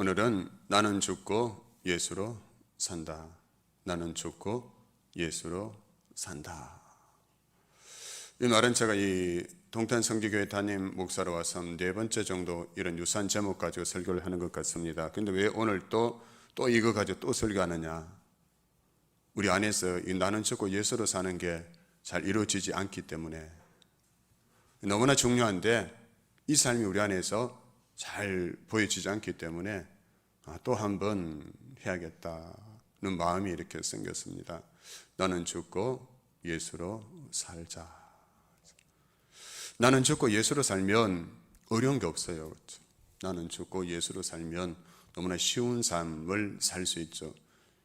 오늘은 나는 죽고 예수로 산다. 나는 죽고 예수로 산다. 이 말은 제가 이 동탄 성지교회 담임 목사로 와서 4번째 정도 이런 유사한 제목 가지고 설교를 하는 것 같습니다. 근데 왜 오늘 또 이거 가지고 또 설교하느냐? 우리 안에서 이 나는 죽고 예수로 사는 게 잘 이루어지지 않기 때문에 너무나 중요한데 이 삶이 우리 안에서 잘 보여지지 않기 때문에 또 한 번 해야겠다는 마음이 이렇게 생겼습니다. 나는 죽고 예수로 살자. 나는 죽고 예수로 살면 어려운 게 없어요. 그렇죠? 나는 죽고 예수로 살면 너무나 쉬운 삶을 살 수 있죠.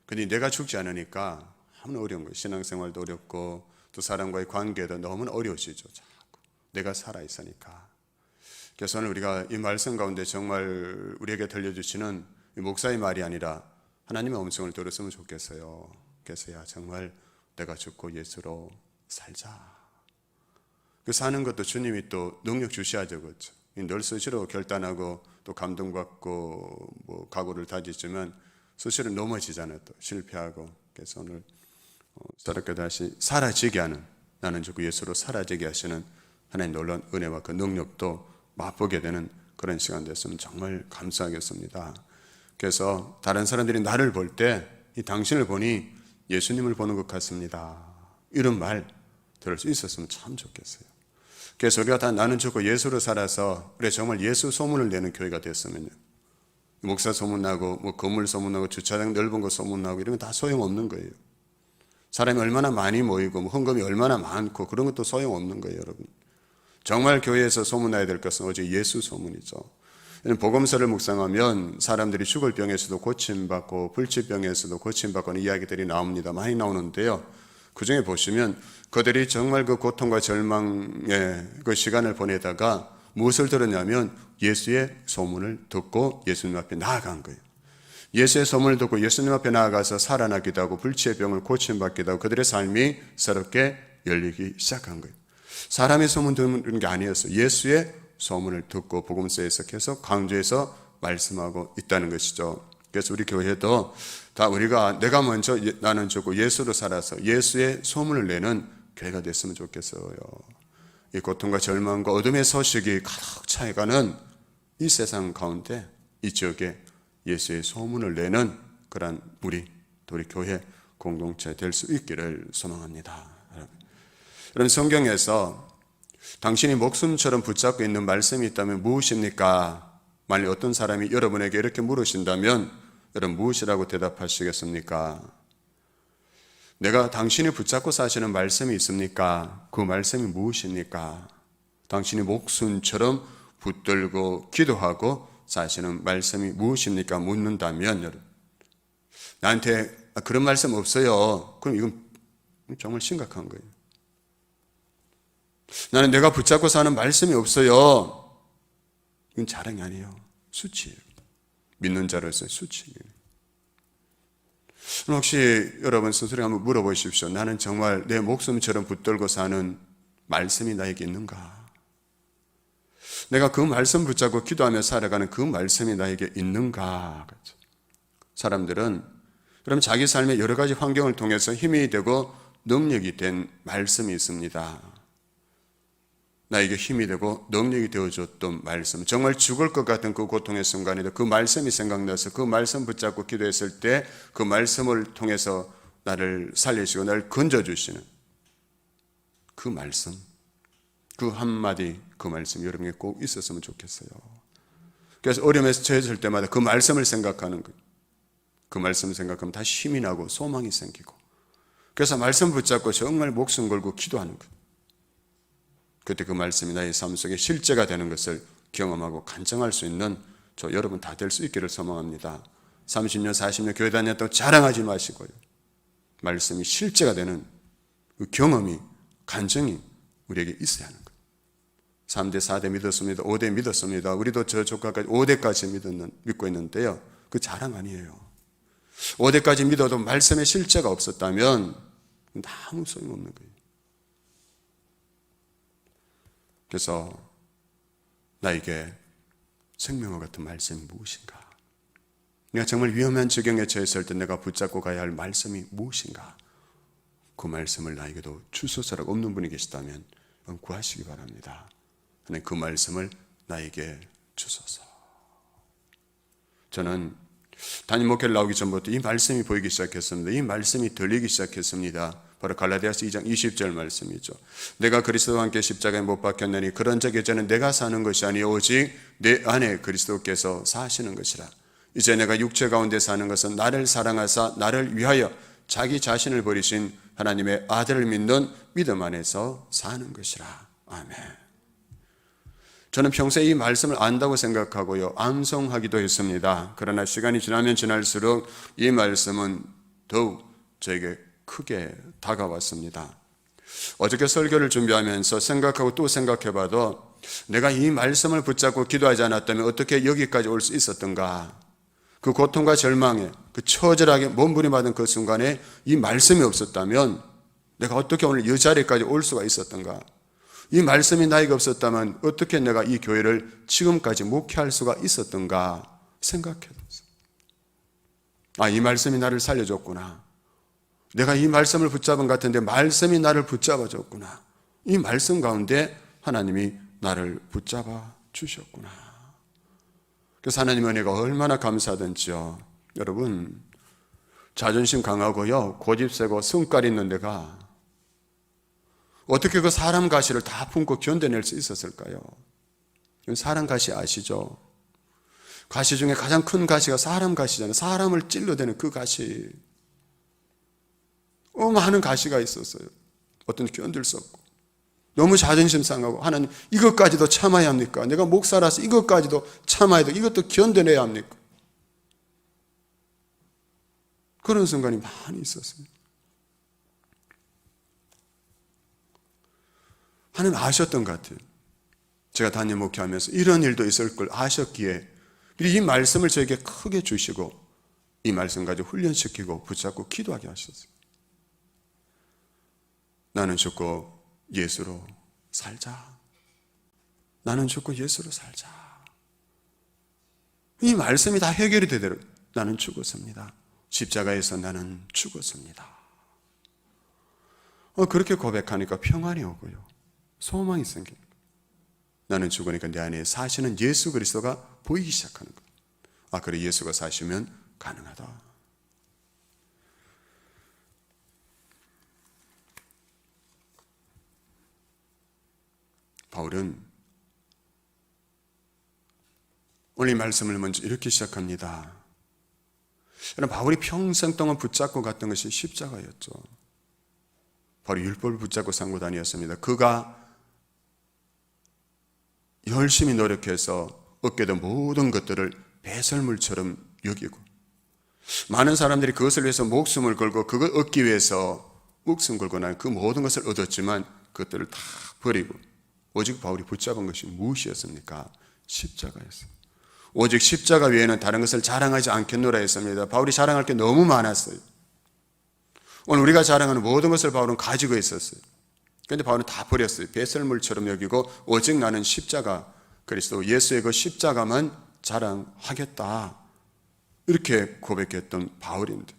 근데 내가 죽지 않으니까 너무나 어려운 거예요. 신앙생활도 어렵고 또 사람과의 관계도 너무나 어려우시죠. 자꾸 내가 살아있으니까. 그래서 오늘 우리가 이 말씀 가운데 정말 우리에게 들려주시는 이 목사의 말이 아니라 하나님의 음성을 들었으면 좋겠어요. 그래서 정말 내가 죽고 예수로 살자. 그 사는 것도 주님이 또 능력 주셔야죠. 그렇죠? 늘 스스로 결단하고 또 감동받고 각오를 다지지만 스스로 넘어지잖아요. 또 실패하고. 그래서 오늘 새롭게 다시 사라지게 하는, 나는 죽고 예수로 사라지게 하시는 하나님 놀라운 은혜와 그 능력도 맛보게 되는 그런 시간 됐으면 정말 감사하겠습니다. 그래서 다른 사람들이 나를 볼 때 이 당신을 보니 예수님을 보는 것 같습니다. 이런 말 들을 수 있었으면 참 좋겠어요. 그래서 우리가 다 나는 죽고 예수로 살아서 그래 정말 예수 소문을 내는 교회가 됐으면요. 목사 소문나고 건물 소문나고 주차장 넓은 거 소문나고 이런 건 다 소용없는 거예요. 사람이 얼마나 많이 모이고 헌금이 얼마나 많고 그런 것도 소용없는 거예요, 여러분. 정말 교회에서 소문나야 될 것은 오직 예수 소문이죠. 복음서를 묵상하면 사람들이 죽을 병에서도 고침받고 불치병에서도 고침받고 하는 이야기들이 나옵니다. 많이 나오는데요. 그 중에 보시면 그들이 정말 그 고통과 절망의 그 시간을 보내다가 무엇을 들었냐면 예수의 소문을 듣고 예수님 앞에 나아간 거예요. 예수의 소문을 듣고 예수님 앞에 나아가서 살아나기도 하고 불치의 병을 고침받기도 하고 그들의 삶이 새롭게 열리기 시작한 거예요. 사람의 소문 듣는 게 아니었어요. 예수의 소문을 듣고 복음서에서 계속 강조해서 말씀하고 있다는 것이죠. 그래서 우리 교회도 다 우리가 내가 먼저 나는 죽고 예수로 살아서 예수의 소문을 내는 교회가 됐으면 좋겠어요. 이 고통과 절망과 어둠의 소식이 가득 차여가는 이 세상 가운데 이 지역에 예수의 소문을 내는 그런 우리 교회 공동체 될 수 있기를 소망합니다. 여러분 성경에서 당신이 목숨처럼 붙잡고 있는 말씀이 있다면 무엇입니까? 만일 어떤 사람이 여러분에게 이렇게 물으신다면 여러분 무엇이라고 대답하시겠습니까? 내가 당신이 붙잡고 사시는 말씀이 있습니까? 그 말씀이 무엇입니까? 당신이 목숨처럼 붙들고 기도하고 사시는 말씀이 무엇입니까? 묻는다면 여러분 나한테 그런 말씀 없어요. 그럼 이건 정말 심각한 거예요. 나는 내가 붙잡고 사는 말씀이 없어요. 이건 자랑이 아니에요. 수치예요. 믿는 자로서의 수치예요. 혹시 여러분 스스로 한번 물어보십시오. 나는 정말 내 목숨처럼 붙들고 사는 말씀이 나에게 있는가? 내가 그 말씀 붙잡고 기도하며 살아가는 그 말씀이 나에게 있는가? 사람들은 그럼 자기 삶의 여러 가지 환경을 통해서 힘이 되고 능력이 된 말씀이 있습니다. 나에게 힘이 되고 능력이 되어줬던 말씀, 정말 죽을 것 같은 그 고통의 순간에도 그 말씀이 생각나서 그 말씀 붙잡고 기도했을 때 그 말씀을 통해서 나를 살리시고 나를 건져주시는 그 말씀, 그 한마디 그 말씀이 여러분에게 꼭 있었으면 좋겠어요. 그래서 어려움에서 처해질 때마다 그 말씀을 생각하는 거예요. 그 말씀을 생각하면 다시 힘이 나고 소망이 생기고 그래서 말씀 붙잡고 정말 목숨 걸고 기도하는 거예요. 그때 그 말씀이 나의 삶 속에 실제가 되는 것을 경험하고 간증할 수 있는 저 여러분 다 될 수 있기를 소망합니다. 30년 40년 교회 다녔다고 자랑하지 마시고요. 말씀이 실제가 되는 그 경험이 간증이 우리에게 있어야 하는 거예요. 3대 4대 믿었습니다. 5대 믿었습니다. 우리도 저 조카까지 5대까지 믿고 있는데요. 그 자랑 아니에요. 5대까지 믿어도 말씀에 실제가 없었다면 아무 소용없는 거예요. 그래서 나에게 생명과 같은 말씀이 무엇인가? 내가 정말 위험한 지경에 처했을 때 내가 붙잡고 가야 할 말씀이 무엇인가? 그 말씀을 나에게도 주소서라고 없는 분이 계시다면 구하시기 바랍니다. 하나님, 그 말씀을 나에게 주소서. 저는 담임 목회를 나오기 전부터 이 말씀이 보이기 시작했습니다. 이 말씀이 들리기 시작했습니다. 바로 갈라디아서 2장 20절 말씀이죠. 내가 그리스도와 함께 십자가에 못 박혔느니 그런 적 이제는 내가 사는 것이 아니요 오직 내 안에 그리스도께서 사시는 것이라. 이제 내가 육체 가운데 사는 것은 나를 사랑하사 나를 위하여 자기 자신을 버리신 하나님의 아들을 믿는 믿음 안에서 사는 것이라. 아멘. 저는 평소에 이 말씀을 안다고 생각하고요, 암송하기도 했습니다. 그러나 시간이 지나면 지날수록 이 말씀은 더욱 저에게 크게 다가왔습니다. 어저께 설교를 준비하면서 생각하고 또 생각해봐도 내가 이 말씀을 붙잡고 기도하지 않았다면 어떻게 여기까지 올 수 있었던가. 그 고통과 절망에, 그 처절하게 몸부림받은 그 순간에 이 말씀이 없었다면 내가 어떻게 오늘 이 자리까지 올 수가 있었던가. 이 말씀이 나에게 없었다면 어떻게 내가 이 교회를 지금까지 목회할 수가 있었던가 생각해봤어요. 아, 이 말씀이 나를 살려줬구나. 내가 이 말씀을 붙잡은 것 같은데 말씀이 나를 붙잡아줬구나. 이 말씀 가운데 하나님이 나를 붙잡아 주셨구나. 그래서 하나님의 은혜가 얼마나 감사하던지요. 여러분, 자존심 강하고요, 고집 세고 성깔 있는 데가 어떻게 그 사람 가시를 다 품고 견뎌낼 수 있었을까요? 사람 가시 아시죠? 가시 중에 가장 큰 가시가 사람 가시잖아요. 사람을 찔러대는 그 가시. 많은 가시가 있었어요. 어떤 견딜 수 없고 너무 자존심 상하고, 하나님 이것까지도 참아야 합니까? 내가 목사라서 이것까지도 참아야 돼. 이것도 견뎌내야 합니까? 그런 순간이 많이 있었어요. 하나님 아셨던 것 같아요. 제가 담임 목회하면서 이런 일도 있을 걸 아셨기에 이 말씀을 저에게 크게 주시고 이 말씀 가지고 훈련시키고 붙잡고 기도하게 하셨어요. 나는 죽고 예수로 살자. 나는 죽고 예수로 살자. 이 말씀이 다 해결이 되도록 나는 죽었습니다. 십자가에서 나는 죽었습니다. 그렇게 고백하니까 평안이 오고요, 소망이 생깁니다. 나는 죽으니까 내 안에 사시는 예수 그리스도가 보이기 시작하는 거예요. 아, 그래, 예수가 사시면 가능하다. 바울은 오늘 이 말씀을 먼저 이렇게 시작합니다. 여러분, 바울이 평생 동안 붙잡고 갔던 것이 십자가였죠. 바로 율법을 붙잡고 산 곳 아니었습니다. 그가 열심히 노력해서 얻게 된 모든 것들을 배설물처럼 여기고, 많은 사람들이 그것을 위해서 목숨을 걸고 그걸 얻기 위해서 목숨 걸고 난 그 모든 것을 얻었지만 그것들을 다 버리고 오직 바울이 붙잡은 것이 무엇이었습니까? 십자가였습니다. 오직 십자가 외에는 다른 것을 자랑하지 않겠노라 했습니다. 바울이 자랑할 게 너무 많았어요. 오늘 우리가 자랑하는 모든 것을 바울은 가지고 있었어요. 그런데 바울은 다 버렸어요. 배설물처럼 여기고 오직 나는 십자가, 그리스도 예수의 그 십자가만 자랑하겠다, 이렇게 고백했던 바울인데,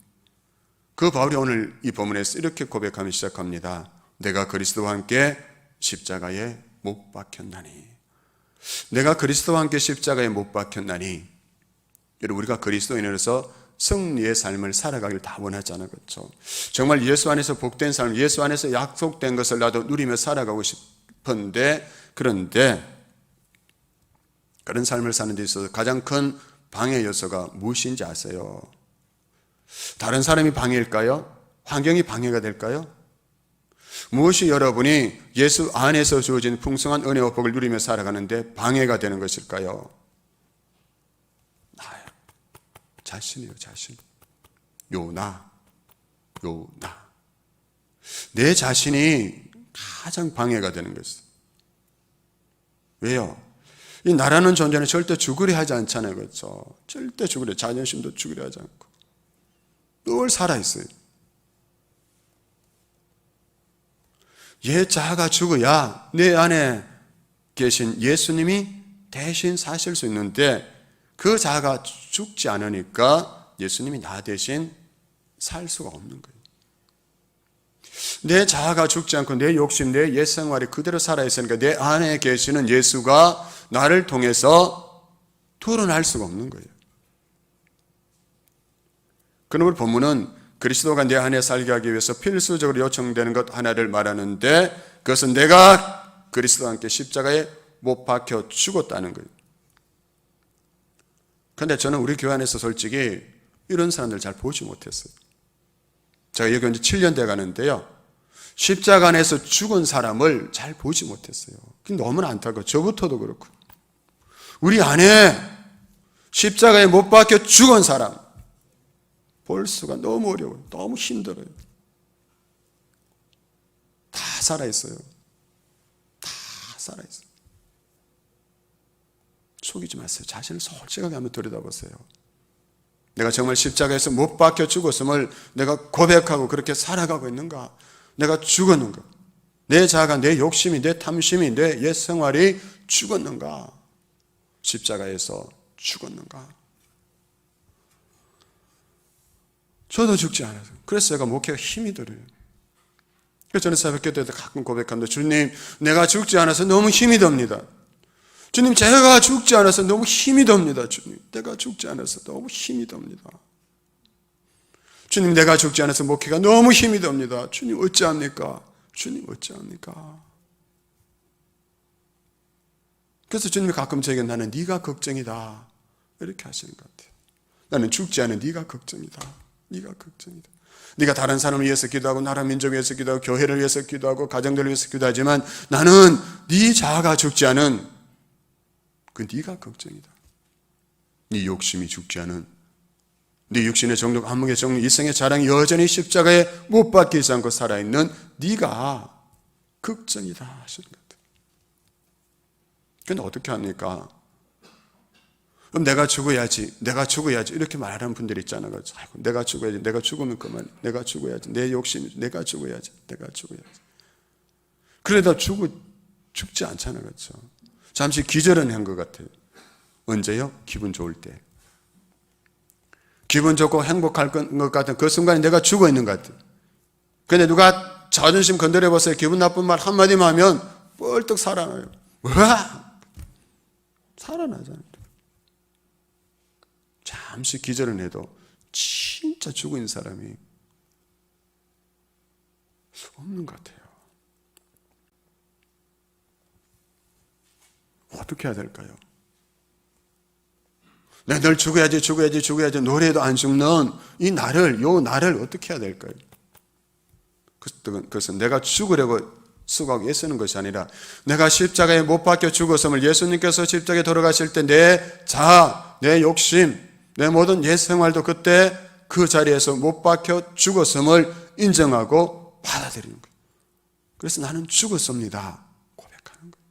그 바울이 오늘 이 본문에서 이렇게 고백하며 시작합니다. 내가 그리스도와 함께 십자가에 못 박혔나니. 내가 그리스도와 함께 십자가에 못 박혔나니. 여러분, 우리가 그리스도인으로서 승리의 삶을 살아가길 다 원하잖아요. 그렇죠? 정말 예수 안에서 복된 삶, 예수 안에서 약속된 것을 나도 누리며 살아가고 싶은데, 그런데 그런 삶을 사는 데 있어서 가장 큰 방해 요소가 무엇인지 아세요? 다른 사람이 방해일까요? 환경이 방해가 될까요? 무엇이 여러분이 예수 안에서 주어진 풍성한 은혜와 복을 누리며 살아가는데 방해가 되는 것일까요? 나예요. 자신이에요, 자신. 나. 내 자신이 가장 방해가 되는 것이에요. 왜요? 이 나라는 존재는 절대 죽으려 하지 않잖아요. 그렇죠? 절대 죽으려, 자존심도 죽으려 하지 않고 늘 살아있어요. 얘 자아가 죽어야 내 안에 계신 예수님이 대신 사실 수 있는데, 그 자아가 죽지 않으니까 예수님이 나 대신 살 수가 없는 거예요. 내 자아가 죽지 않고 내 욕심, 내 옛 생활이 그대로 살아있으니까 내 안에 계시는 예수가 나를 통해서 드러날 수가 없는 거예요. 그러므로 본문은 그리스도가 내 안에 살게 하기 위해서 필수적으로 요청되는 것 하나를 말하는데, 그것은 내가 그리스도와 함께 십자가에 못 박혀 죽었다는 거예요. 그런데 저는 우리 교회 안에서 솔직히 이런 사람들 잘 보지 못했어요. 제가 여기 이제 7년 돼 가는데요, 십자가 안에서 죽은 사람을 잘 보지 못했어요. 너무나 안타까워요. 저부터도 그렇고. 우리 안에 십자가에 못 박혀 죽은 사람 볼 수가 너무 어려워요. 너무 힘들어요. 다 살아있어요. 다 살아있어요. 속이지 마세요. 자신을 솔직하게 한번 들여다보세요. 내가 정말 십자가에서 못 박혀 죽었음을 내가 고백하고 그렇게 살아가고 있는가? 내가 죽었는가? 내 자아가, 내 욕심이, 내 탐심이, 내 옛 생활이 죽었는가? 십자가에서 죽었는가? 저도 죽지 않아서. 그래서 제가 목회가 힘이 들어요. 그래서 저는 새벽 기도 때 가끔 고백합니다. 주님, 내가 죽지 않아서 너무 힘이 듭니다. 주님, 제가 죽지 않아서 너무 힘이 듭니다. 주님, 내가 죽지 않아서 너무 힘이 듭니다. 주님, 내가 죽지 않아서 목회가 너무 힘이 듭니다. 주님, 어찌합니까? 주님, 어찌합니까? 그래서 주님이 가끔 저에게 나는 네가 걱정이다 이렇게 하시는 것 같아요. 나는 죽지 않은 네가 걱정이다. 네가 걱정이다. 네가 다른 사람을 위해서 기도하고 나라 민족을 위해서 기도하고 교회를 위해서 기도하고 가정들을 위해서 기도하지만 나는 네 자아가 죽지 않은 그 네가 걱정이다. 네 욕심이 죽지 않은, 네 육신의 정욕, 안목의 정욕, 일생의 자랑이 여전히 십자가에 못 박히지 않고 살아있는 네가 걱정이다 하시는 것 같아요. 근데 어떻게 합니까? 그럼 내가 죽어야지, 내가 죽어야지 이렇게 말하는 분들이 있잖아요. 아이고, 내가 죽어야지, 내가 죽으면 그만, 내가 죽어야지, 내 욕심이, 내가 죽어야지, 내가 죽어야지. 그러다 죽지 않잖아요. 그렇죠? 잠시 기절은 한 것 같아요. 언제요? 기분 좋을 때. 기분 좋고 행복할 것 같은 그 순간에 내가 죽어 있는 것 같아요. 근데 누가 자존심 건드려보세요. 기분 나쁜 말 한마디만 하면 뻘떡 살아나요. 와! 살아나잖아요. 잠시 기절은 해도 진짜 죽어 있는 사람이 없는 것 같아요. 어떻게 해야 될까요? 내가 늘 죽어야지 노래해도 안 죽는 이 나를 어떻게 해야 될까요? 그것은 내가 죽으려고 수고하고 애쓰는 것이 아니라 내가 십자가에 못 박혀 죽었음을 예수님께서 십자가에 돌아가실 때 내 자아, 내 욕심, 내 모든 옛 생활도 그때 그 자리에서 못 박혀 죽었음을 인정하고 받아들이는 거예요. 그래서 나는 죽었습니다 고백하는 거예요.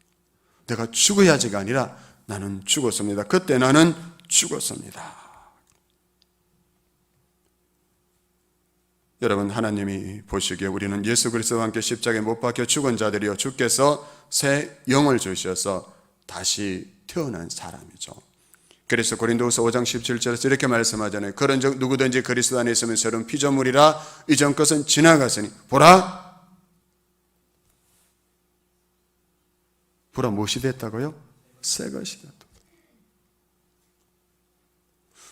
내가 죽어야지가 아니라 나는 죽었습니다. 그때 나는 죽었습니다. 여러분, 하나님이 보시기에 우리는 예수 그리스도와 함께 십자가에 못 박혀 죽은 자들이요 주께서 새 영을 주셔서 다시 태어난 사람이죠. 그래서 고린도후서 5장 17절에서 이렇게 말씀하잖아요. 그런즉 누구든지 그리스도 안에 있으면 새로운 피조물이라 이전 것은 지나갔으니 보라 무엇이 됐다고요? 새 것이 됐다.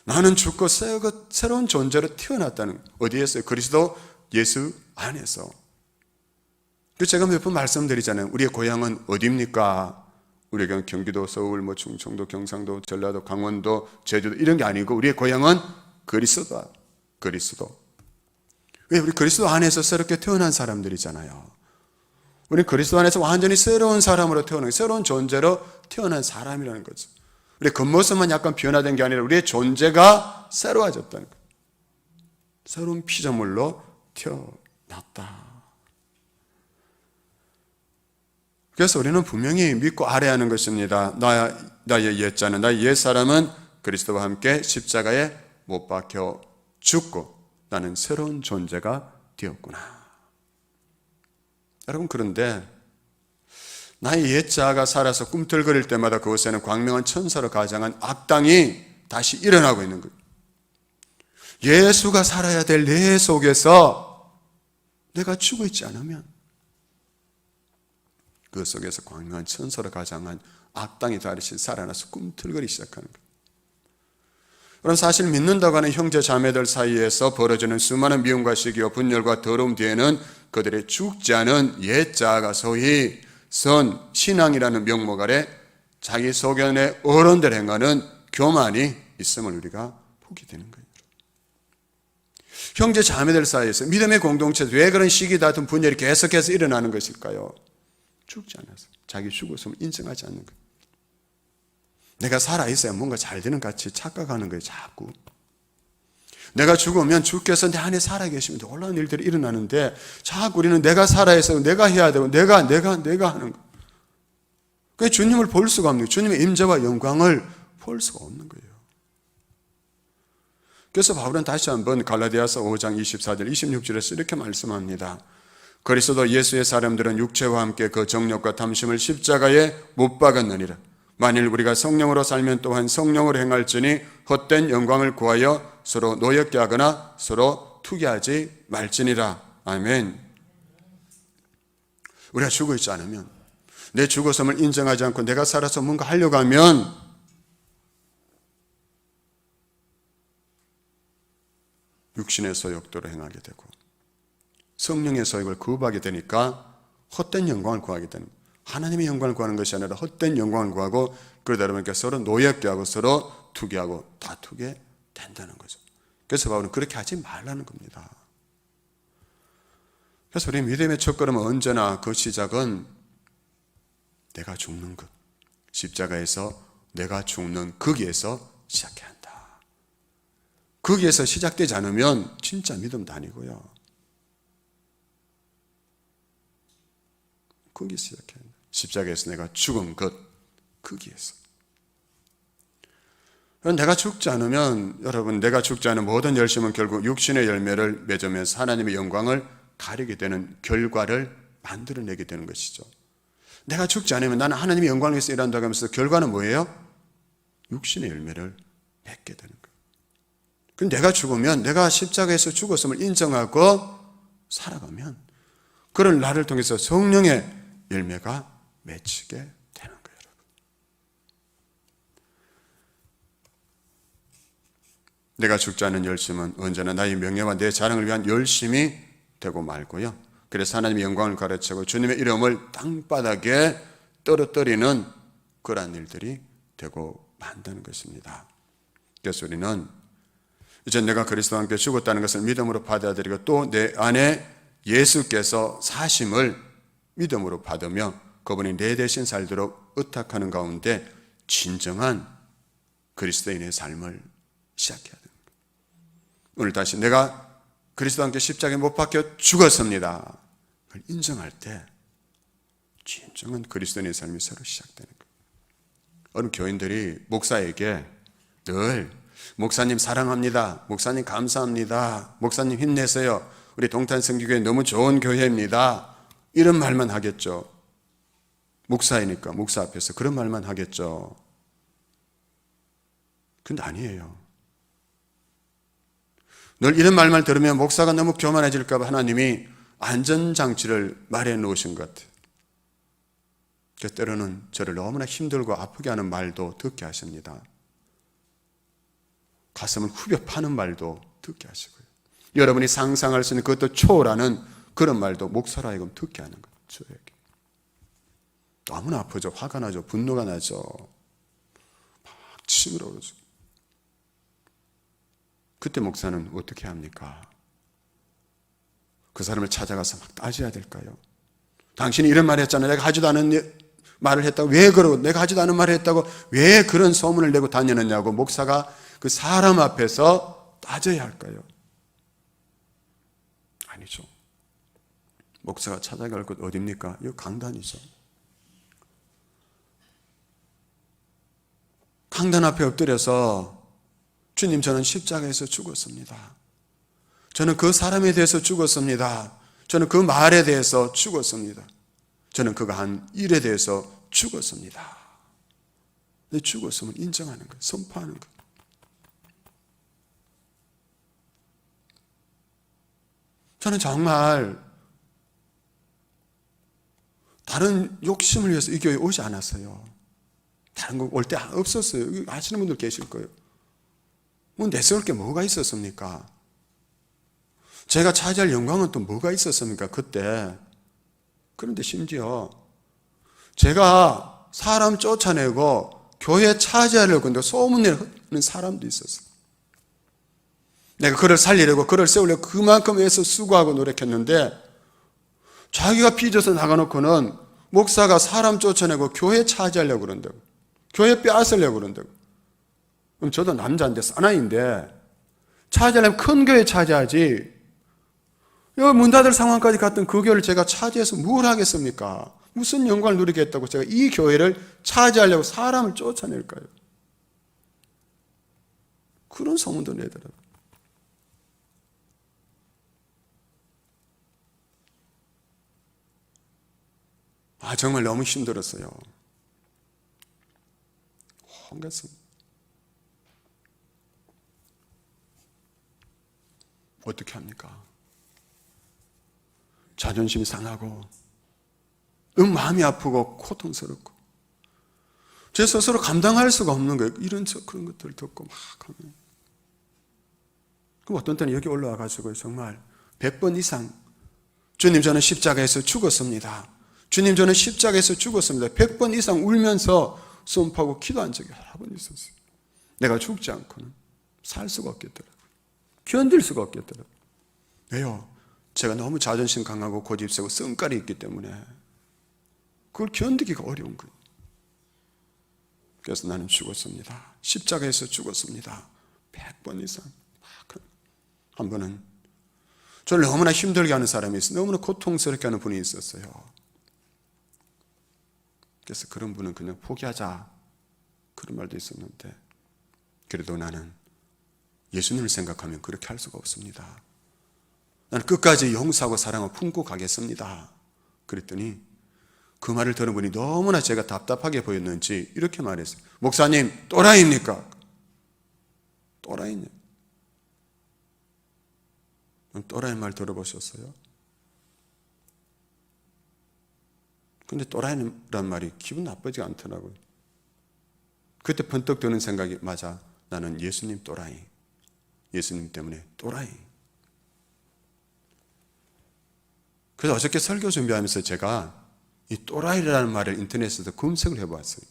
나는 죽고 새로운 존재로 태어났다는, 어디에서요? 그리스도 예수 안에서. 제가 몇 번 말씀드리잖아요. 우리의 고향은 어디입니까? 우리가 경기도, 서울, 충청도, 경상도, 전라도, 강원도, 제주도 이런 게 아니고 우리의 고향은 그리스도다. 그리스도. 왜? 우리 그리스도 안에서 새롭게 태어난 사람들이잖아요. 우리 그리스도 안에서 완전히 새로운 사람으로 태어난, 새로운 존재로 태어난 사람이라는 거죠. 우리 겉모습만 약간 변화된 게 아니라 우리의 존재가 새로워졌다는 거예요. 새로운 피조물로 태어났다. 그래서 우리는 분명히 믿고 아뢰하는 것입니다. 나의 옛자는, 나의 옛사람은 그리스도와 함께 십자가에 못 박혀 죽고 나는 새로운 존재가 되었구나. 여러분, 그런데 나의 옛자가 살아서 꿈틀거릴 때마다 그곳에는 광명한 천사로 가장한 악당이 다시 일어나고 있는 거예요. 예수가 살아야 될 내 속에서 내가 죽어 있지 않으면 그 속에서 광명한 천사로 가장한 악당이 다시 살아나서 꿈틀거리기 시작하는 거예요. 그럼 사실 믿는다고 하는 형제 자매들 사이에서 벌어지는 수많은 미움과 시기와 분열과 더러움 뒤에는 그들의 죽지 않은 옛자아가 소위 선 신앙이라는 명목 아래 자기 소견의 어른들 행하는 교만이 있음을 우리가 보게 되는 거예요. 형제 자매들 사이에서 믿음의 공동체에서 왜 그런 시기 다툼 분열이 계속해서 일어나는 것일까요? 죽지 않아서 자기 죽었음을 인정하지 않는 거예요. 내가 살아있어야 뭔가 잘 되는 것 같이 착각하는 거예요. 자꾸 내가 죽으면 주께서 내 안에 살아계시면 놀라운 일들이 일어나는데 자꾸 우리는 내가 살아있어 내가 해야 되고 내가 하는 거예요. 그래서 주님을 볼 수가 없는 거예요. 주님의 임재와 영광을 볼 수가 없는 거예요. 그래서 바울은 다시 한번 갈라디아서 5장 24절 26절에서 이렇게 말씀합니다. 그리스도 예수의 사람들은 육체와 함께 그 정욕과 탐심을 십자가에 못 박았느니라. 만일 우리가 성령으로 살면 또한 성령으로 행할지니 헛된 영광을 구하여 서로 노엽게 하거나 서로 투기하지 말지니라. 아멘. 우리가 죽어 있지 않으면, 내 죽었음을 인정하지 않고 내가 살아서 뭔가 하려고 하면 육신의 소욕대로 행하게 되고 성령의 소욕을 거부하게 되니까 헛된 영광을 구하게 되는 거예요. 하나님의 영광을 구하는 것이 아니라 헛된 영광을 구하고 그러다 보니까 서로 노엽게 하고 서로 투기하고 다투게 된다는 거죠. 그래서 바울은 그렇게 하지 말라는 겁니다. 그래서 우리 믿음의 첫걸음은 언제나 그 시작은 내가 죽는 것, 십자가에서 내가 죽는 거기에서 시작해야 한다. 거기에서 시작되지 않으면 진짜 믿음도 아니고요. 거기서 시작해야 한다. 십자가에서 내가 죽은 것, 거기에서. 내가 죽지 않으면, 여러분, 내가 죽지 않은 모든 열심은 결국 육신의 열매를 맺으면서 하나님의 영광을 가리게 되는 결과를 만들어내게 되는 것이죠. 내가 죽지 않으면 나는 하나님의 영광을 위해서 일한다고 하면서 결과는 뭐예요? 육신의 열매를 맺게 되는 거예요. 그럼 내가 죽으면, 내가 십자가에서 죽었음을 인정하고 살아가면 그런 나를 통해서 성령의 열매가 맺히게 되는 거예요. 여러분. 내가 죽지 않은 열심은 언제나 나의 명예와 내 자랑을 위한 열심이 되고 말고요. 그래서 하나님의 영광을 가르치고 주님의 이름을 땅바닥에 떨어뜨리는 그러한 일들이 되고 만다는 것입니다. 그래서 우리는 이제 내가 그리스도와 함께 죽었다는 것을 믿음으로 받아들이고 또 내 안에 예수께서 사심을 믿음으로 받으며 그분이 내 대신 살도록 의탁하는 가운데 진정한 그리스도인의 삶을 시작해야 됩니다. 오늘 다시 내가 그리스도와 함께 십자가에 못 박혀 죽었습니다. 그걸 인정할 때 진정한 그리스도인의 삶이 새로 시작되는 거예요. 어느 교인들이 목사에게 늘 목사님 사랑합니다. 목사님 감사합니다. 목사님 힘내세요. 우리 동탄성기교회 너무 좋은 교회입니다. 이런 말만 하겠죠. 목사이니까 목사 앞에서 그런 말만 하겠죠. 근데 아니에요. 늘 이런 말만 들으면 목사가 너무 교만해질까 봐 하나님이 안전장치를 마련해 놓으신 것 같아요. 그래서 때로는 저를 너무나 힘들고 아프게 하는 말도 듣게 하십니다. 가슴을 후벼 파는 말도 듣게 하시고요. 여러분이 상상할 수 있는 그것도 초월하는 그런 말도 목사로 하여금 듣게 하는 거예요. 저에게. 너무나 아프죠. 화가 나죠. 분노가 나죠. 막 침으로 오르죠. 그때 목사는 어떻게 합니까? 그 사람을 찾아가서 막 따져야 될까요? 당신이 이런 말을 했잖아요. 내가 하지도 않은 말을 했다고. 왜 그러고 내가 하지도 않은 말을 했다고 왜 그런 소문을 내고 다니느냐고 목사가 그 사람 앞에서 따져야 할까요? 아니죠. 목사가 찾아갈 곳 어디입니까? 이거 강단이죠. 강단 앞에 엎드려서 주님, 저는 십자가에서 죽었습니다. 저는 그 사람에 대해서 죽었습니다. 저는 그 말에 대해서 죽었습니다. 저는 그가 한 일에 대해서 죽었습니다. 내 죽었음을 인정하는 거예요. 선포하는 거예요. 저는 정말 다른 욕심을 위해서 이 교회에 오지 않았어요. 다른 거 올 때 없었어요. 아시는 분들 계실 거예요. 뭐 내세울 게 뭐가 있었습니까? 제가 차지할 영광은 또 뭐가 있었습니까? 그때. 그런데 심지어 제가 사람 쫓아내고 교회 차지하려고 근데 소문내는 사람도 있었어요. 내가 그를 살리려고 그를 세우려고 그만큼 애써 수고하고 노력했는데 자기가 빚어서 나가놓고는 목사가 사람 쫓아내고 교회 차지하려고 그런다고. 교회 빼앗으려고 그런다고. 그럼 저도 남자인데 사나이인데 차지하려면 큰 교회 차지하지. 여기 문 닫을 상황까지 갔던 그 교회를 제가 차지해서 뭘 하겠습니까? 무슨 영광을 누리겠다고 제가 이 교회를 차지하려고 사람을 쫓아낼까요? 그런 소문도 내더라고요. 정말 너무 힘들었어요. 혼났습니다. 어떻게 합니까? 자존심이 상하고 마음이 아프고 고통스럽고 제 스스로 감당할 수가 없는 거예요. 이런 그런 것들을 듣고 막 하면. 그럼 어떤 때는 여기 올라와가지고 정말 100번 이상 주님 저는 십자가에서 죽었습니다. 주님 저는 십자가에서 죽었습니다. 100번 이상 울면서 선포하고 기도한 적이 여러 번 있었어요. 내가 죽지 않고는 살 수가 없겠더라고요. 견딜 수가 없겠더라고요. 왜요? 제가 너무 자존심 강하고 고집세고 성깔이 있기 때문에 그걸 견디기가 어려운 거예요. 그래서 나는 죽었습니다. 십자가에서 죽었습니다. 100번 이상. 한 번은 저를 너무나 힘들게 하는 사람이 있어요. 너무나 고통스럽게 하는 분이 있었어요. 그래서 그런 분은 그냥 포기하자 그런 말도 있었는데 그래도 나는 예수님을 생각하면 그렇게 할 수가 없습니다. 나는 끝까지 용서하고 사랑을 품고 가겠습니다. 그랬더니 그 말을 들은 분이 너무나 제가 답답하게 보였는지 이렇게 말했어요. 목사님 또라이입니까? 또라이냐? 또라이 말 들어보셨어요? 근데 또라이란 말이 기분 나쁘지 않더라고요. 그때 번뜩 드는 생각이 맞아. 나는 예수님 또라이. 예수님 때문에 또라이. 그래서 어저께 설교 준비하면서 제가 이 또라이라는 말을 인터넷에서 검색을 해보았어요.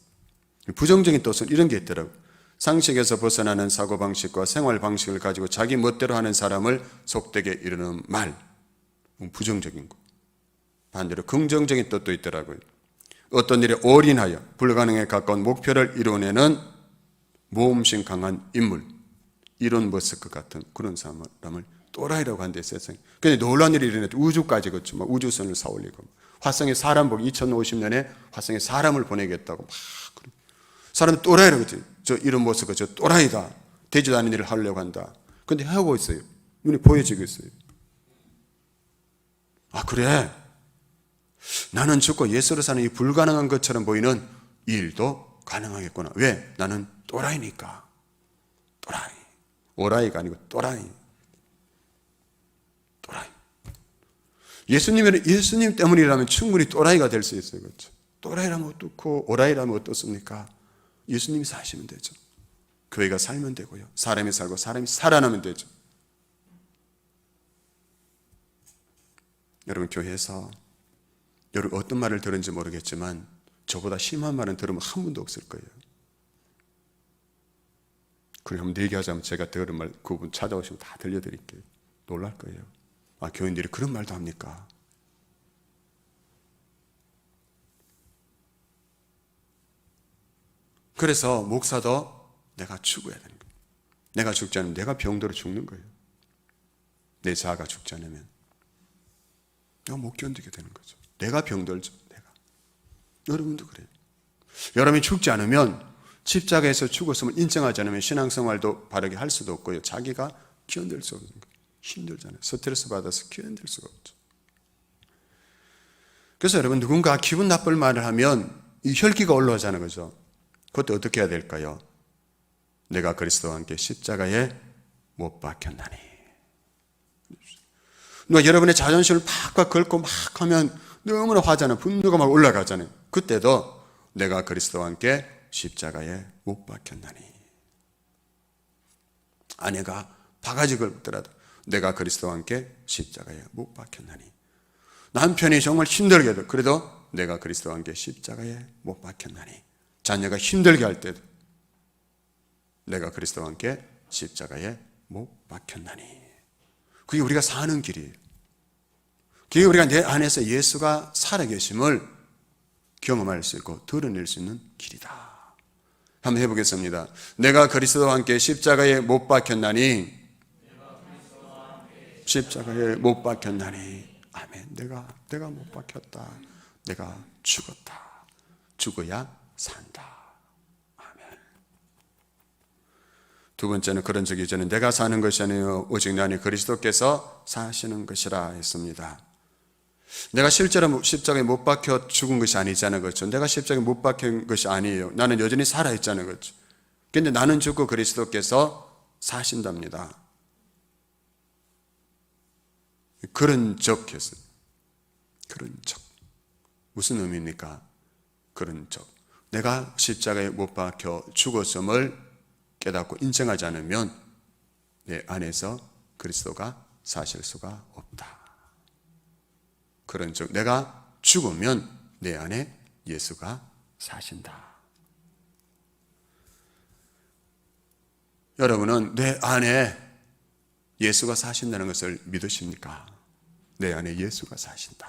부정적인 뜻은 이런 게 있더라고요. 상식에서 벗어나는 사고방식과 생활방식을 가지고 자기 멋대로 하는 사람을 속되게 이르는 말. 부정적인 거. 반대로 긍정적인 뜻도 있더라고요. 어떤 일에 올인하여 불가능에 가까운 목표를 이루어내는 모험심 강한 인물. 이론 머스크 같은 그런 사람을 또라이라고 한대 세상에. 근데 놀라운 일이 일어났대. 우주까지 그렇죠. 막 우주선을 사올리고 화성에 사람 보기 2050년에 화성에 사람을 보내겠다고 막 그래. 사람 또라이라고 했지. 저 이런 머스크 저 또라이다. 되지도 않은 일을 하려고 한다. 근데 하고 있어요. 눈에 보여지고 있어요. 그래. 나는 죽고 예수로 사는 이 불가능한 것처럼 보이는 이 일도 가능하겠구나. 왜? 나는 또라이니까. 또라이. 오라이가 아니고 또라이. 또라이. 예수님 때문이라면 충분히 또라이가 될 수 있어요. 그렇죠? 또라이라면 어떻고 오라이라면 어떻습니까? 예수님이 사시면 되죠. 교회가 살면 되고요. 사람이 살고 사람이 살아나면 되죠. 여러분 교회에서 여러분 어떤 말을 들은지 모르겠지만 저보다 심한 말은 들으면 한 분도 없을 거예요. 그럼 한번 얘기하자면 제가 들은 말 그분 찾아오시면 다 들려드릴게요. 놀랄 거예요. 교인들이 그런 말도 합니까? 그래서 목사도 내가 죽어야 되는 거예요. 내가 죽지 않으면 내가 병들어 죽는 거예요. 내 자아가 죽지 않으면 내가 못 견디게 되는 거죠. 내가 병들죠. 내가. 여러분도 그래요. 여러분이 죽지 않으면 십자가에서 죽었음을 인정하지 않으면 신앙생활도 바르게 할 수도 없고요. 자기가 견딜 수 없는 거예요. 힘들잖아요. 스트레스 받아서 견딜 수가 없죠. 그래서 여러분 누군가 기분 나쁠 말을 하면 이 혈기가 올라오잖아요. 그죠? 그것도 어떻게 해야 될까요? 내가 그리스도와 함께 십자가에 못 박혔나니. 누가 여러분의 자존심을 팍팍 긁고 막 하면 너무나 화잖아요. 분노가 막 올라가잖아요. 그때도 내가 그리스도와 함께 십자가에 못 박혔나니. 아내가 바가지 긁더라도 내가 그리스도와 함께 십자가에 못 박혔나니. 남편이 정말 힘들게 해도 그래도 내가 그리스도와 함께 십자가에 못 박혔나니. 자녀가 힘들게 할 때도 내가 그리스도와 함께 십자가에 못 박혔나니. 그게 우리가 사는 길이에요. 그게 우리가 내 안에서 예수가 살아계심을 경험할 수 있고 드러낼 수 있는 길이다. 한번 해보겠습니다. 내가 그리스도와 함께 십자가에 못 박혔나니. 십자가에 못 박혔나니. 아멘. 내가 못 박혔다. 내가 죽었다. 죽어야 산다. 아멘. 두 번째는 그런 적이 저는 내가 사는 것이 아니요 오직 내 안에 그리스도께서 사시는 것이라 했습니다. 내가 실제로 십자가에 못 박혀 죽은 것이 아니잖아요. 그렇죠? 내가 십자가에 못 박힌 것이 아니에요. 나는 여전히 살아있잖아요. 그렇죠? 그런데 나는 죽고 그리스도께서 사신답니다. 그런 적 했어요. 그런 적. 무슨 의미입니까? 그런 적. 내가 십자가에 못 박혀 죽었음을 깨닫고 인정하지 않으면 내 안에서 그리스도가 사실 수가 없다. 그런 적. 내가 죽으면 내 안에 예수가 사신다. 여러분은 내 안에 예수가 사신다는 것을 믿으십니까? 내 안에 예수가 사신다.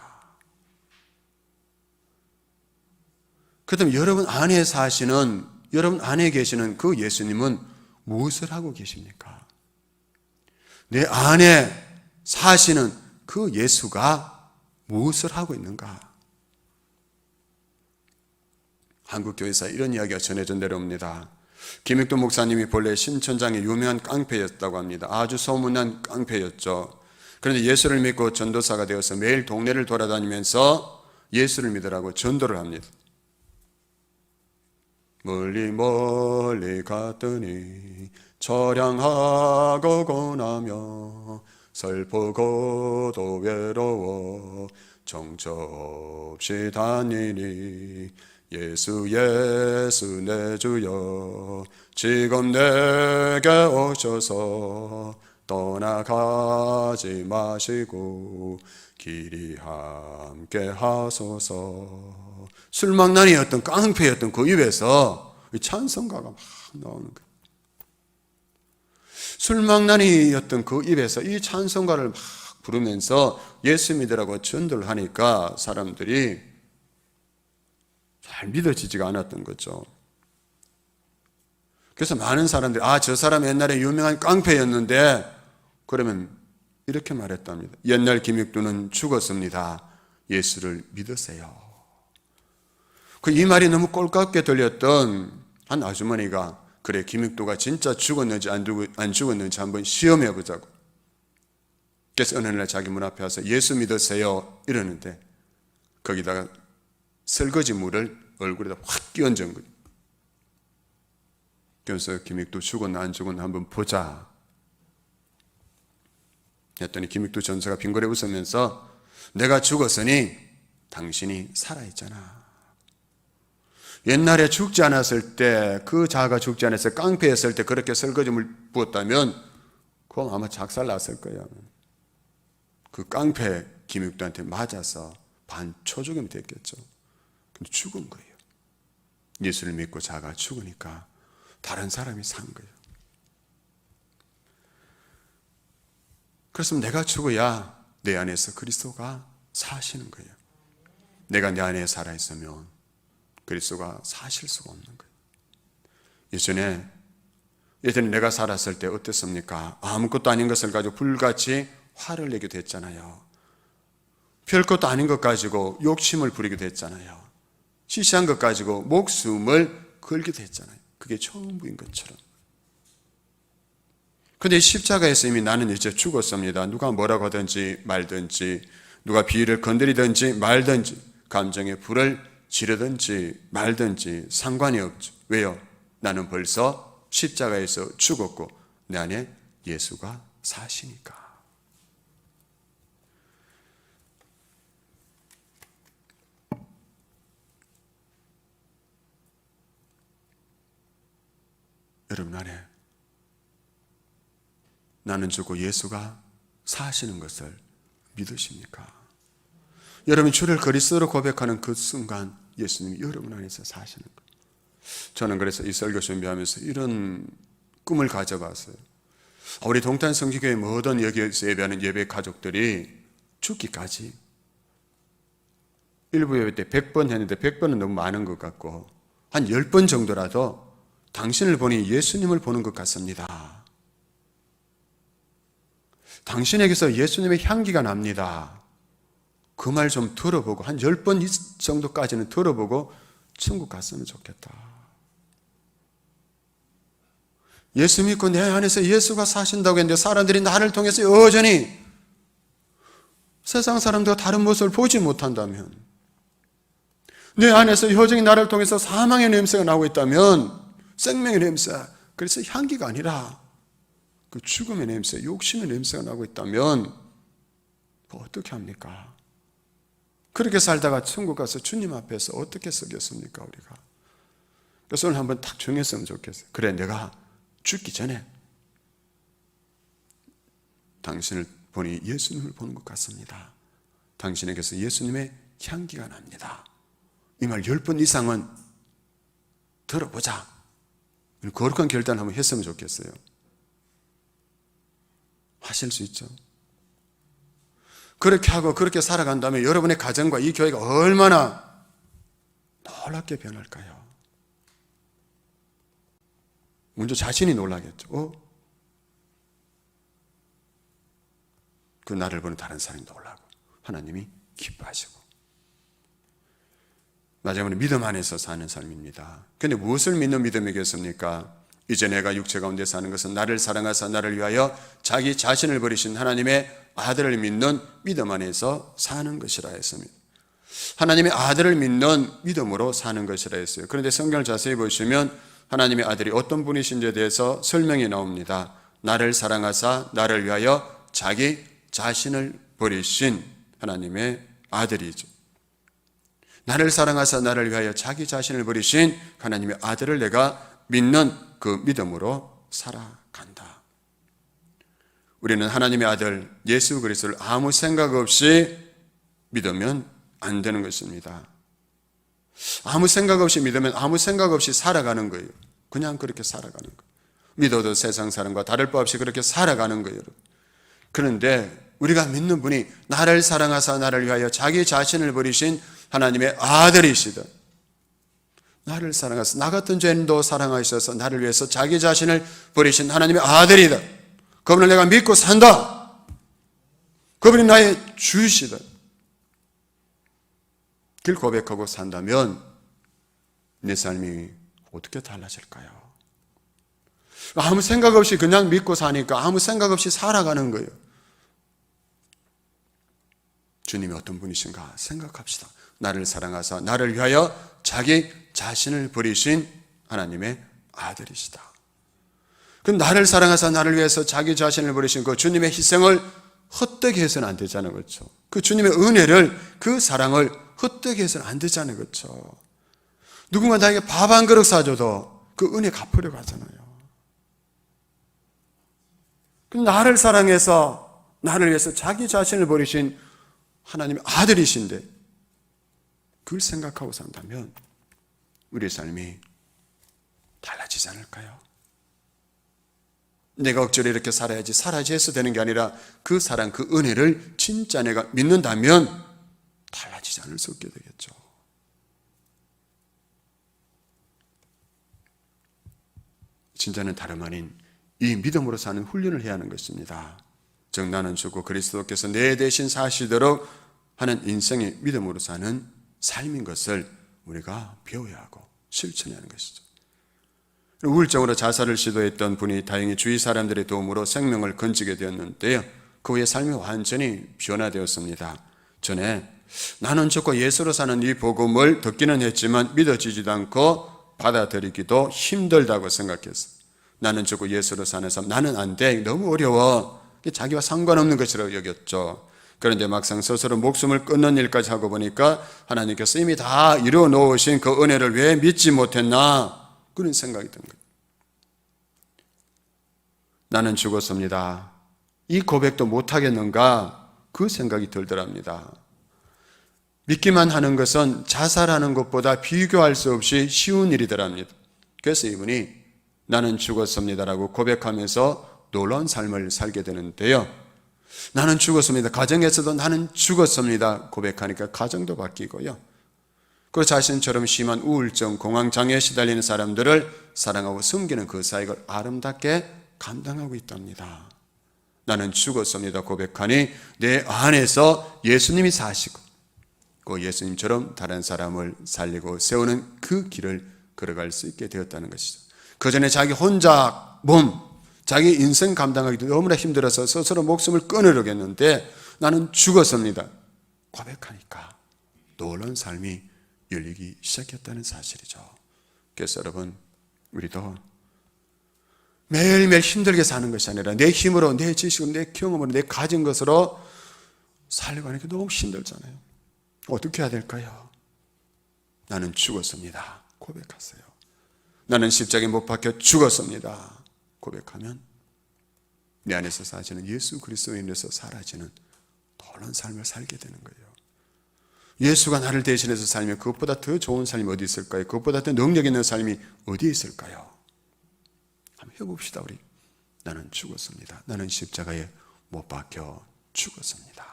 그렇다면 여러분 안에 사시는, 여러분 안에 계시는 그 예수님은 무엇을 하고 계십니까? 내 안에 사시는 그 예수가 무엇을 하고 있는가? 한국교회에서 이런 이야기가 전해져 내려옵니다. 김익도 목사님이 본래 신천장의 유명한 깡패였다고 합니다. 아주 소문난 깡패였죠. 그런데 예수를 믿고 전도사가 되어서 매일 동네를 돌아다니면서 예수를 믿으라고 전도를 합니다. 멀리 멀리 갔더니 처량하고 고나며 슬프고도 외로워 정처없이 다니니 예수 예수 내 주여 지금 내게 오셔서 떠나가지 마시고 길이 함께 하소서. 술망난이였던 깡패였던 그 입에서 찬송가가 막 나오는 거예요. 술망난이였던 그 입에서 이 찬송가를 막 부르면서 예수 믿으라고 전도를 하니까 사람들이 잘 믿어지지가 않았던 거죠. 그래서 많은 사람들이 저 사람 옛날에 유명한 깡패였는데 그러면 이렇게 말했답니다. 옛날 김익두는 죽었습니다. 예수를 믿으세요. 이 말이 너무 꼴깝게 들렸던 한 아주머니가 그래 김익두가 진짜 죽었는지 안 죽었는지 한번 시험해 보자고. 그래서 어느 날 자기 문 앞에 와서 예수 믿으세요 이러는데 거기다가 설거지 물을 얼굴에다 확 끼얹은 거예요. 그래서 김익두 죽었나 안 죽었나 한번 보자 했더니 김익두 전사가 빙그레 웃으면서 내가 죽었으니 당신이 살아있잖아. 옛날에 죽지 않았을 때 그 자가 죽지 않았을 때 깡패였을 때 그렇게 설거지물 부었다면 그건 아마 작살 났을 거예요. 그 깡패 김익두한테 맞아서 반초죽음이 됐겠죠. 근데 죽은 거예요. 예수를 믿고 자가 죽으니까 다른 사람이 산 거예요. 그래서 내가 죽어야 내 안에서 그리스도가 사시는 거예요. 내가 내 안에 살아있으면 그리스도가 사실 수가 없는 거예요. 예전에 내가 살았을 때 어땠습니까? 아무것도 아닌 것을 가지고 불같이 화를 내기도 했잖아요. 별것도 아닌 것 가지고 욕심을 부리기도 했잖아요. 시시한 것 가지고 목숨을 걸기도 했잖아요. 그게 전부인 것처럼. 그런데 십자가에서 이미 나는 이제 죽었습니다. 누가 뭐라고 하든지 말든지 누가 비위를 건드리든지 말든지 감정에 불을 지르든지 말든지 상관이 없죠. 왜요? 나는 벌써 십자가에서 죽었고 내 안에 예수가 사시니까. 여러분 안에 나는 죽고 예수가 사시는 것을 믿으십니까? 여러분 주를 그리스도로 고백하는 그 순간 예수님이 여러분 안에서 사시는 것. 저는 그래서 이 설교 준비하면서 이런 꿈을 가져봤어요. 우리 동탄 성지교회 모든 여기에서 예배하는 예배 가족들이 죽기까지 일부 예배 때 100번 했는데 100번은 너무 많은 것 같고 한 10번 정도라도 당신을 보니 예수님을 보는 것 같습니다. 당신에게서 예수님의 향기가 납니다. 그 말 좀 들어보고 한 10번 정도까지는 들어보고 천국 갔으면 좋겠다. 예수 믿고 내 안에서 예수가 사신다고 했는데 사람들이 나를 통해서 여전히 세상 사람들과 다른 모습을 보지 못한다면, 내 안에서 여전히 나를 통해서 사망의 냄새가 나고 있다면, 생명의 냄새, 그래서 향기가 아니라 그 죽음의 냄새, 욕심의 냄새가 나고 있다면 어떻게 합니까? 그렇게 살다가 천국 가서 주님 앞에서 어떻게 서겠습니까, 우리가? 그래서 오늘 한번 딱 정했으면 좋겠어요. 그래, 내가 죽기 전에 당신을 보니 예수님을 보는 것 같습니다. 당신에게서 예수님의 향기가 납니다. 이 말 10번 이상은 들어보자. 거룩한 결단을 한번 했으면 좋겠어요. 하실 수 있죠? 그렇게 하고 그렇게 살아간다면 여러분의 가정과 이 교회가 얼마나 놀랍게 변할까요? 먼저 자신이 놀라겠죠. 그 나를 보는 다른 사람이 놀라고 하나님이 기뻐하시고. 마지막으로 믿음 안에서 사는 삶입니다. 그런데 무엇을 믿는 믿음이겠습니까? 이제 내가 육체 가운데 사는 것은 나를 사랑하사 나를 위하여 자기 자신을 버리신 하나님의 아들을 믿는 믿음 안에서 사는 것이라 했습니다. 하나님의 아들을 믿는 믿음으로 사는 것이라 했어요. 그런데 성경을 자세히 보시면 하나님의 아들이 어떤 분이신지에 대해서 설명이 나옵니다. 나를 사랑하사 나를 위하여 자기 자신을 버리신 하나님의 아들이죠. 나를 사랑하사 나를 위하여 자기 자신을 버리신 하나님의 아들을 내가 믿는 그 믿음으로 살아간다. 우리는 하나님의 아들 예수 그리스도를 아무 생각 없이 믿으면 안 되는 것입니다. 아무 생각 없이 믿으면 아무 생각 없이 살아가는 거예요. 그냥 그렇게 살아가는 거예요. 믿어도 세상 사람과 다를 바 없이 그렇게 살아가는 거예요. 그런데 우리가 믿는 분이 나를 사랑하사 나를 위하여 자기 자신을 버리신 하나님의 아들이시다. 나를 사랑하사 나 같은 죄인도 사랑하셔서 나를 위해서 자기 자신을 버리신 하나님의 아들이다. 그분을 내가 믿고 산다. 그분이 나의 주이시다. 길 고백하고 산다면 내 삶이 어떻게 달라질까요? 아무 생각 없이 그냥 믿고 사니까 아무 생각 없이 살아가는 거예요. 주님이 어떤 분이신가 생각합시다. 나를 사랑하사 나를 위하여 자기 자신을 버리신 하나님의 아들이시다. 그럼 나를 사랑하사 나를 위해서 자기 자신을 버리신 그 주님의 희생을 헛되게 해서는 안 되잖아요. 그렇죠? 그 주님의 은혜를, 그 사랑을 헛되게 해서는 안 되잖아요. 그렇죠? 누군가 나에게 밥 한 그릇 사줘도 그 은혜 갚으려고 하잖아요. 그럼 나를 사랑해서 나를 위해서 자기 자신을 버리신 하나님의 아들이신데 그걸 생각하고 산다면 우리의 삶이 달라지지 않을까요? 내가 억지로 이렇게 살아야지 해서 되는 게 아니라 그 사랑, 그 은혜를 진짜 내가 믿는다면 달라지지 않을 수 없게 되겠죠. 진짜는 다름 아닌 이 믿음으로 사는 훈련을 해야 하는 것입니다. 즉 나는 죽고 그리스도께서 내 대신 사시도록 하는 인생의 믿음으로 사는 삶인 것을 우리가 배워야 하고 실천해야 하는 것이죠. 우울증으로 자살을 시도했던 분이 다행히 주위 사람들의 도움으로 생명을 건지게 되었는데요. 그 후에 삶이 완전히 변화되었습니다. 전에 나는 죽고 예수로 사는 이 복음을 듣기는 했지만 믿어지지도 않고 받아들이기도 힘들다고 생각했어요. 나는 죽고 예수로 사는 삶, 나는 안 돼, 너무 어려워. 자기와 상관없는 것이라고 여겼죠. 그런데 막상 스스로 목숨을 끊는 일까지 하고 보니까 하나님께서 이미 다 이루어 놓으신 그 은혜를 왜 믿지 못했나, 그런 생각이 든 거예요. 나는 죽었습니다. 이 고백도 못하겠는가? 그 생각이 들더랍니다. 믿기만 하는 것은 자살하는 것보다 비교할 수 없이 쉬운 일이더랍니다. 그래서 이분이 나는 죽었습니다라고 고백하면서 놀라운 삶을 살게 되는데요. 나는 죽었습니다. 가정에서도 나는 죽었습니다 고백하니까 가정도 바뀌고요. 그 자신처럼 심한 우울증, 공황장애에 시달리는 사람들을 사랑하고 섬기는 그 사역을 아름답게 감당하고 있답니다. 나는 죽었습니다 고백하니 내 안에서 예수님이 사시고 그 예수님처럼 다른 사람을 살리고 세우는 그 길을 걸어갈 수 있게 되었다는 것이죠. 그전에 자기 혼자 자기 인생 감당하기도 너무나 힘들어서 스스로 목숨을 끊으려겠는데 나는 죽었습니다 고백하니까 놀라운 삶이 열리기 시작했다는 사실이죠. 그래서 여러분, 우리도 매일매일 힘들게 사는 것이 아니라 내 힘으로, 내 지식으로, 내 경험으로, 내 가진 것으로 살려고 하는 게 너무 힘들잖아요. 어떻게 해야 될까요? 나는 죽었습니다 고백하세요. 나는 십자가에 못 박혀 죽었습니다 고백하면 내 안에서 사시는 예수 그리스도로 인해서 사라지는 놀라운 삶을 살게 되는 거예요. 예수가 나를 대신해서 살면 그것보다 더 좋은 삶이 어디 있을까요? 그것보다 더 능력 있는 삶이 어디 있을까요? 한번 해봅시다. 우리 나는 죽었습니다. 나는 십자가에 못 박혀 죽었습니다.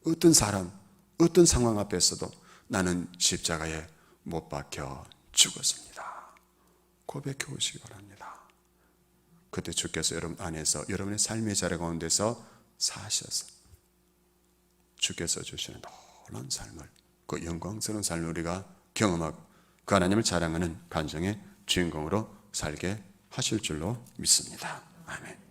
어떤 사람, 어떤 상황 앞에서도 나는 십자가에 못 박혀 죽었습니다 고백해 오시기 바랍니다. 그때 주께서 여러분 안에서 여러분의 삶의 자리 가운데서 사셔서 주께서 주시는 놀라운 삶을, 그 영광스러운 삶을 우리가 경험하고 그 하나님을 자랑하는 간증의 주인공으로 살게 하실 줄로 믿습니다. 아멘.